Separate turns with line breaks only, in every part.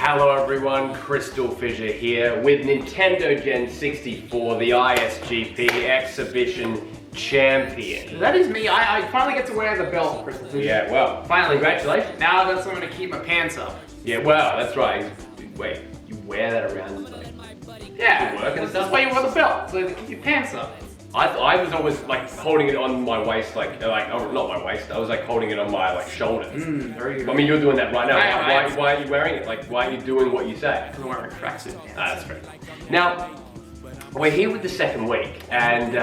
Hello everyone, CrystalFissure here with Nintendogen64, the ISGP Exhibition Champion.
That is me. I finally get to wear the belt, CrystalFissure.
Yeah, well,
finally.
Congratulations.
Now that's when I'm going to keep my pants up.
Yeah, well, that's right. Wait, you wear that around like,
yeah,
work and stuff?
that's why you wear the belt, so to keep your pants up.
I was always like holding it on my waist, like oh, not my waist. I was like holding it on my like shoulders.
Very good.
I mean, you're doing that right now. Why are you wearing it? Like, why are you doing what you say?
Because I'm wearing a tracksuit.
That's fair. Now, we're here with the second week, and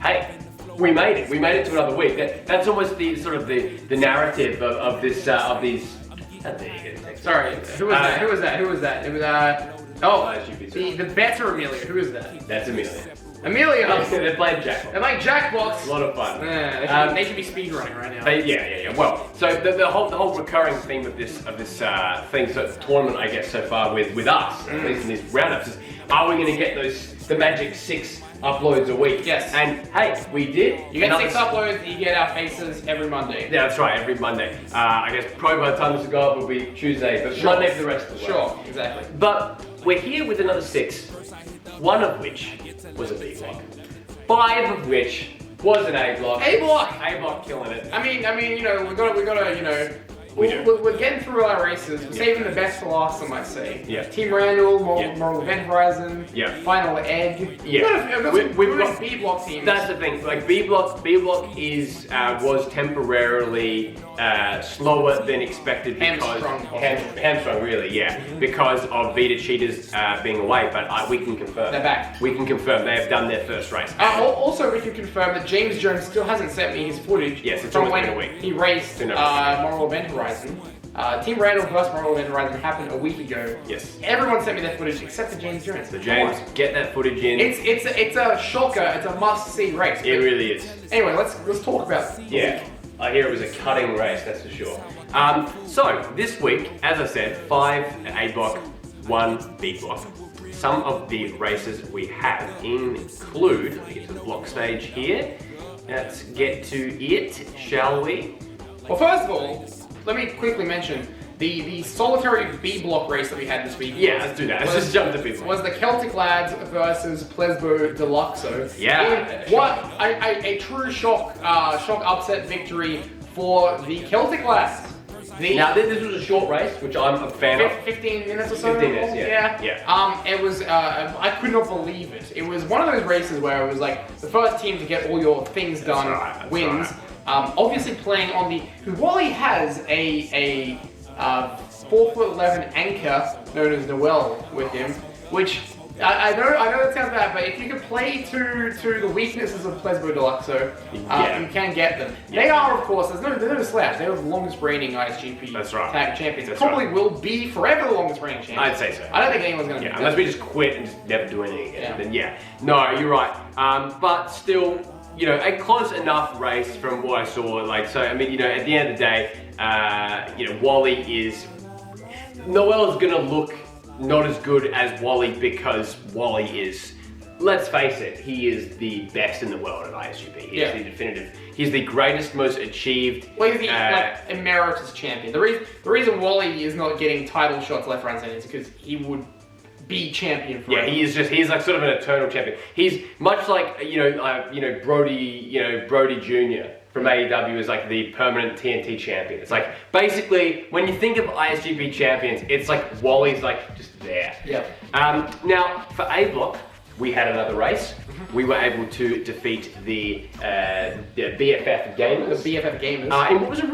hey, we made it. We made it to another week. That's almost the sort of the narrative of this of these.
Sorry, who was that? Who was that? Who was that? It was the better Amelia. Who is that?
That's Amelia.
Amelia.
They're playing Jackbox.
They're like Jackbox.
A lot of fun.
Yeah, they should be speedrunning right now.
Yeah. Well, so the whole recurring theme of this tournament, I guess, so far with us, at least in these roundups, is are we going to get the magic 6 uploads a week?
Yes.
And hey, we did.
You get 6 uploads. You get our faces every Monday.
Yeah, that's right. Every Monday. I guess probably by the time this will go up, will be Tuesday, but Monday for the rest of the week.
Sure, exactly.
But we're here with another 6. One of which was a B block. 5 of which was an A block.
A block!
A block killing it.
I mean, you know, we gotta, you know, we're getting through our races. We're saving the best for last, I might say.
Yeah.
Team Randall, Moral Event Horizon, Final Egg.
Yeah.
We've got B block teams.
That's the thing. Like B block was temporarily slower than expected because hamstrung really, because of Vita cheaters being away. But we can confirm
they're back.
We can confirm they have done their first race.
Also, we can confirm that James Jones still hasn't sent me his footage.
Yes, it's
from
almost
when
been a week.
he raced Moral Event Horizon. Team Randall versus Moral Event Horizon happened a week ago.
Yes.
Everyone sent me their footage except for James Jones.
So James, get that footage in.
It's a shocker. It's a must-see race.
It really is.
Anyway, let's talk about it.
Yeah. I hear it was a cutting race, that's for sure. So this week, as I said, 5 A block, 1 B block. Some of the races we have include, let me get to the block stage here. Let's get to it, shall we?
Well, first of all, let me quickly mention the solitary B block race that we had this week.
Yeah, let's do that. Let's just jump to B block.
Was the Celtic Lads versus Plesbo Deluxo.
Yeah.
A true shock upset victory for the Celtic Lads.
Now this was a short race, which I'm a fan of.
15 minutes or so.
15 minutes, yeah.
It was. I could not believe it. It was one of those races where it was like the first team to get all your things done wins.
Right.
Obviously playing on the. Wally has a 4'11" anchor known as Noel with him, which. I know that sounds bad, but if you can play to the weaknesses of Plesbo Deluxo, you can get them. They are, of course, there's no slouch. They are the longest reigning ISGP Tag Champions. Probably will be forever the longest reigning champion.
I'd say so.
I don't think anyone's going to be
unless we just quit and just never do anything again. Then no, you're right. But still, you know, a close enough race from what I saw. Like, so I mean, you know, at the end of the day, you know, Noel is going to look not as good as Wally because Wally is, let's face it, he is the best in the world at ISGP. He is the definitive. He's the greatest, most achieved.
Well, he's the emeritus champion. The reason Wally is not getting title shots left, right, and center is because he would be champion forever.
Yeah, he's like sort of an eternal champion. He's much like Brody Jr. from AEW is like the permanent TNT champion. It's like basically when you think of ISGP champions, it's like Wally's like just there.
Yeah.
Now for A block, we had another race. We were able to defeat the BFF Gamers.
The BFF Gamers.
And it was a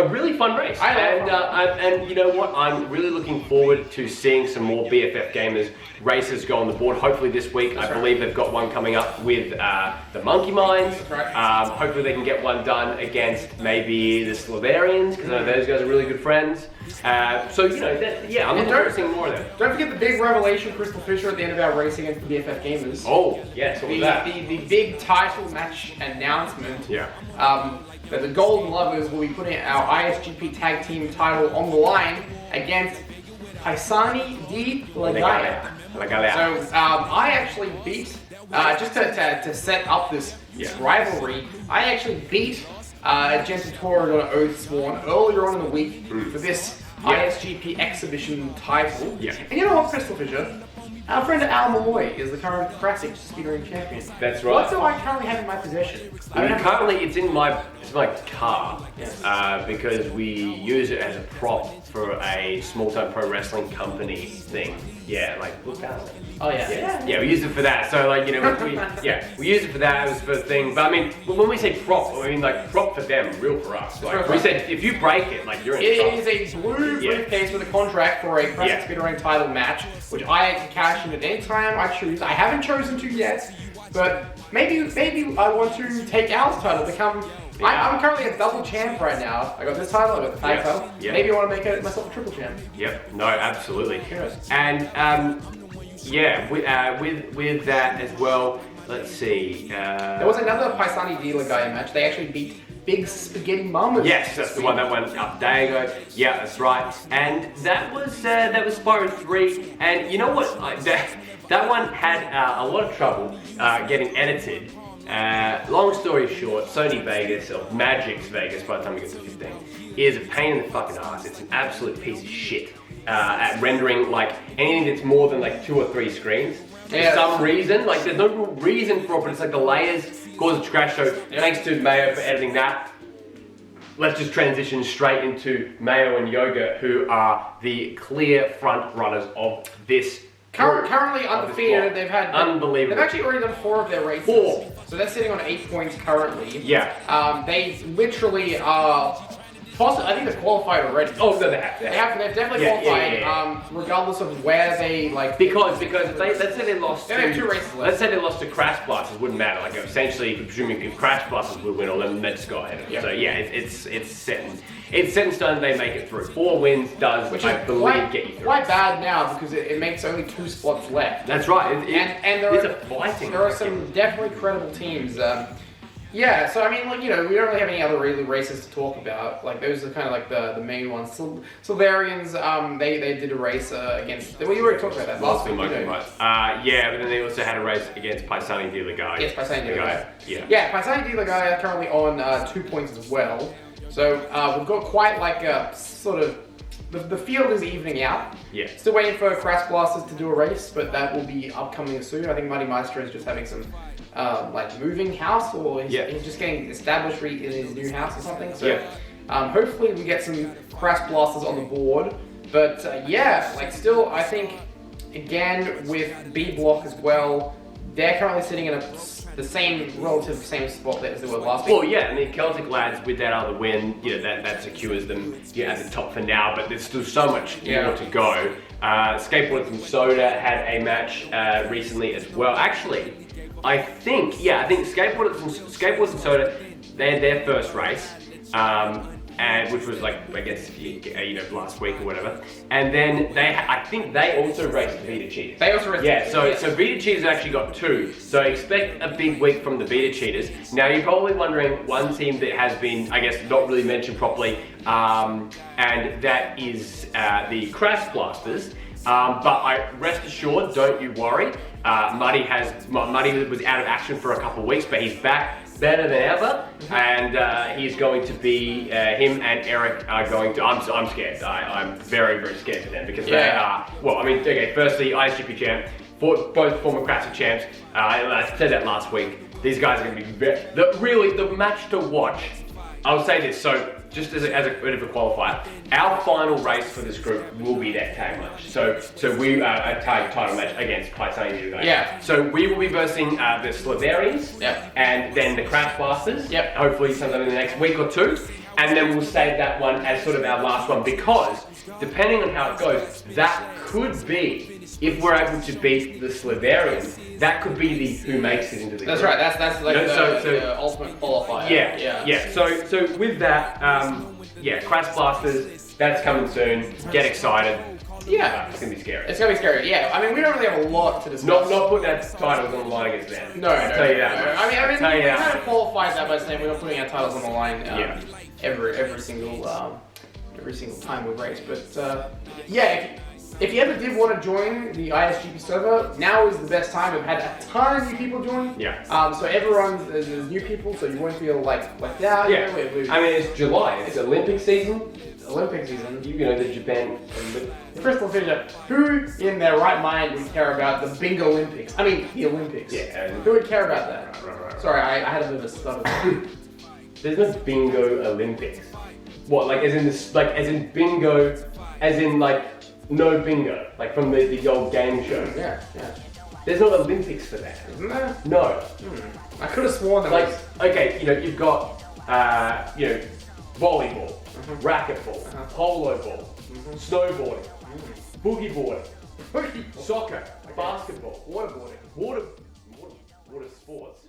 really fun race. And you know what? I'm really looking forward to seeing some more BFF Gamers races go on the board. Hopefully this week, I believe they've got one coming up with the Monkey Minds.
That's right.
Hopefully they can get one done against maybe the Slovarians, because I know those guys are really good friends. So, you know, I'm looking forward to seeing more of them.
Don't forget the big revelation, CrystalFissure, at the end of our race against the BFF Gamers.
Oh, yes, what was that?
The big title match announcement.
Yeah.
That the Golden Lovers will be putting our ISGP Tag Team title on the line against Paisani di Lagaya. So I actually beat, just to set up this rivalry, I actually beat Gentle Toro on Oath Sworn earlier on in the week for this ISGP Exhibition title.
Yeah.
And you know what, CrystalFissure? Our friend Al Malloy is the current classic speedrunning champion.
That's right.
What do I currently have in my possession?
Currently, it's in my car.
Yes.
Because we use it as a prop for a small-time pro wrestling company thing. Yeah, like look down.
Oh yeah.
Yeah, we use it for that. So like, you know, we use it for that. It was for a thing. But I mean, when we say prop, I mean like prop for them, real for us. Like we said, if you break it, like you're in trouble.
It is a blue briefcase with a contract for a classic speedrunning title match, which I can cash in at any time I choose. I haven't chosen to yet, but maybe I want to take Al's title, become. I'm currently a double champ right now. I got this title, I got the tag title. Maybe I want to make myself a triple champ.
Yep. No, absolutely.
Yes.
And with that as well, let's see.
There was another Paisani dealer guy match. They actually beat Big Spaghetti Mamas.
Yes, that's the one that went up a day ago. Yeah, that's right. And that was Spyro 3. And you know what? That one had a lot of trouble getting edited. Long story short, Sony Vegas, or Magic's Vegas by the time we get to 15, is a pain in the fucking ass. It's an absolute piece of shit at rendering like anything that's more than like 2 or 3 screens. For some reason, like there's no real reason for it, but it's like the layers cause a crash. So thanks to Mayo for editing that. Let's just transition straight into Mayo and Yoga, who are the clear front runners of this.
Currently undefeated. They've had
unbelievable.
They've actually already done 4 of their races.
4.
So they're sitting on 8 points currently.
Yeah.
They literally are. I think they've qualified already.
Oh no, they have.
They've definitely qualified. Regardless of where they like.
Because let's say they lost.
They have 2 races left.
Let's say they lost to Crash Blasters, wouldn't matter. Like essentially, presuming if Crash Blasters would win, all then they'd just go ahead of them. So yeah, it's set in stone. They make it through. 4 wins does,
which
I believe, get you through.
Quite bad now because it makes only 2 spots left.
That's right.
And there are some definitely credible teams. Yeah, so I mean, like, you know, we don't really have any other really races to talk about. Like, those are kind of like the main ones. Silverians, they did a race against. Well, you already talked about that last week.
Yeah, but then they also had a race against Paisani De La Guy.
Yes, Paisani De La Guy.
Yeah,
Paisani De La Guy are currently on 2 points as well. So we've got quite like a sort of. The field is evening out.
Yeah.
Still waiting for Crash Blasters to do a race, but that will be upcoming soon. I think Muddy Maestro is just having some like moving house, or he's just getting established in his new house or something. So hopefully we get some Crash Blasters on the board. But like still, I think again with B Block as well, they're currently sitting in the same same spot as they were last week.
Well, yeah, I mean, Celtic Lads with that other win, that secures them at the top for now, but there's still so much more to go. Skateboards and Soda had a match recently as well. Actually, I think Skateboards and Soda, they had their first race. And which was like, I guess, last week or whatever. And then I think they also raced Vita Cheaters.
They also raced
so Vita Cheaters actually got 2. So expect a big week from the Vita Cheaters. Now you're probably wondering one team that has been, I guess, not really mentioned properly, and that is the Crash Blasters. But rest assured, don't you worry. Muddy was out of action for a couple of weeks, but he's back. Better than ever, and he's going to be, him and Eric are going to, I'm scared, I'm very, very scared for them, because they are, well, I mean, okay, firstly, ISGP champ, both former classic champs, I said that last week, these guys are going to be, really, the match to watch, I'll say this, so, just as a bit of a qualifier, our final race for this group will be that tag match. So we a tag title match against Paisani De La Guy.
Yeah.
So we will be versing the Slavarians.
Yep.
And then the Crash Blasters.
Yep.
Hopefully sometime in the next week or 2. And then we'll save that one as sort of our last one, because depending on how it goes, that could be, if we're able to beat the Slavarians, that could be the who makes it into the
That's
group.
right, that's like the ultimate qualifier.
Yeah. So with that, Crash Blasters, that's coming soon. Get excited.
Yeah.
It's gonna be scary.
It's gonna be scary, yeah. I mean, we don't really have a lot to discuss.
Not put that titles on the line against them.
No.
I'll tell you that.
I mean, we kind of qualified that by saying we're not putting our titles on the line every single time we race. But if you ever did want to join the ISGP server, now is the best time. We've had a ton of new people join.
Yeah.
So everyone's there's new people, so you won't feel like left out.
Yeah.
You know,
I mean, it's July. It's Olympic season.
Olympic season.
You know, the Japan.
CrystalFissure, who in their right mind would care about the Bingo Olympics? I mean, the Olympics.
Yeah.
Who would care about that?
Right.
Sorry, I had a bit of a stutter.
There's no bingo Olympics. What, like as in bingo, as in like no bingo, like from the old game show.
Yeah.
There's no Olympics for that.
Isn't there?
No.
I could have sworn there
Like,
was.
okay, you know, you've got, volleyball, racquetball, polo ball, snowboarding, boogie boarding, soccer, basketball,
Waterboarding.
water sports.